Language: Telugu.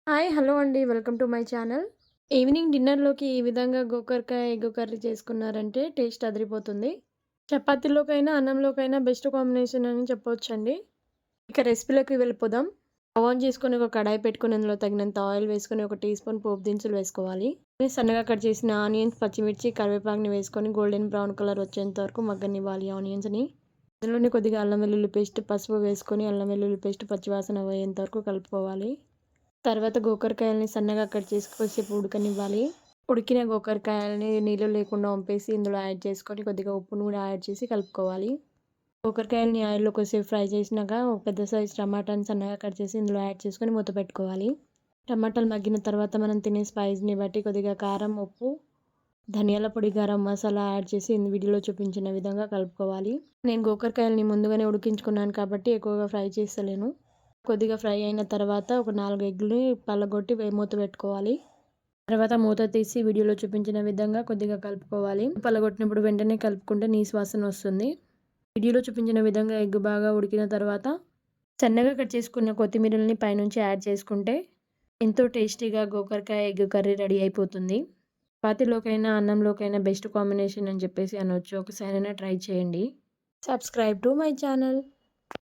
హాయ్! హలో అండి. Welcome to my channel. Evening డిన్నర్‌లోకి ఈ విధంగా గోకరకాయ ఎగ్ కర్రీ చేసుకున్నారంటే టేస్ట్ అదిరిపోతుంది. చపాతీలోకైనా, అన్నంలోకైనా బెస్ట్ కాంబినేషన్ అని చెప్పొచ్చండి. ఇక రెసిపీలోకి వెళ్ళిపోదాం. స్టవ్ ఆన్ చేసుకొని ఒక కడాయి పెట్టుకొని అందులో తగినంత ఆయిల్ వేసుకొని ఒక టీ స్పూన్ పోపు దినుసులు వేసుకోవాలి. సన్నగా కట్ చేసిన ఆనియన్స్, పచ్చిమిర్చి, కరివేపాకుని వేసుకొని గోల్డెన్ బ్రౌన్ కలర్ వచ్చేంత వరకు మగ్గనివ్వాలి ఆనియన్స్‌ని. అందులోనే కొద్దిగా అల్లం వెల్లుల్లి పేస్ట్, పసుపు వేసుకొని అల్లం వెల్లుల్లి పేస్ట్ పచ్చివాసన పోయేంత వరకు కలుపుకోవాలి. తర్వాత గోకరకాయలని సన్నగా కట్ చేసి కొద్దిసేపు ఉడకనివ్వాలి. ఉడికిన గోకరకాయలని నీళ్ళు లేకుండా వంపేసి ఇందులో యాడ్ చేసుకొని కొద్దిగా ఉప్పును కూడా యాడ్ చేసి కలుపుకోవాలి. గోకరకాయలని ఆయిల్‌లో కొద్దిసేపు ఫ్రై చేసినాక ఒక పెద్ద సైజ్ టమాటాని సన్నగా కట్ చేసి ఇందులో యాడ్ చేసుకొని మూత పెట్టుకోవాలి. టమాటాలు మగ్గిన తర్వాత మనం తినే స్పైస్‌ని బట్టి కొద్దిగా కారం, ఉప్పు, ధనియాల పొడి, గరం మసాలా యాడ్ చేసి వీడియోలో చూపించిన విధంగా కలుపుకోవాలి. నేను గోకరకాయలని ముందుగానే ఉడికించుకున్నాను కాబట్టి ఎక్కువగా ఫ్రై చేస్తలేను. కొద్దిగా ఫ్రై అయిన తర్వాత ఒక 4 ఎగ్‌లని పగలగొట్టి మూత పెట్టుకోవాలి. తర్వాత మూత తీసి వీడియోలో చూపించిన విధంగా కొద్దిగా కలుపుకోవాలి. పగలగొట్టినప్పుడు వెంటనే కలుపుకుంటే నీసు వాసన వస్తుంది. వీడియోలో చూపించిన విధంగా ఎగ్ బాగా ఉడికిన తర్వాత సన్నగా కట్ చేసుకున్న కొత్తిమీరని పైనుంచి యాడ్ చేసుకుంటే ఎంతో టేస్టీగా గోకరకాయ ఎగ్ కర్రీ రెడీ అయిపోతుంది. చపాతీలోకైనా, అన్నంలోకైనా బెస్ట్ కాంబినేషన్ అని చెప్పేసి అనొచ్చు. ఒకసారైనా ట్రై చేయండి. Subscribe to my channel.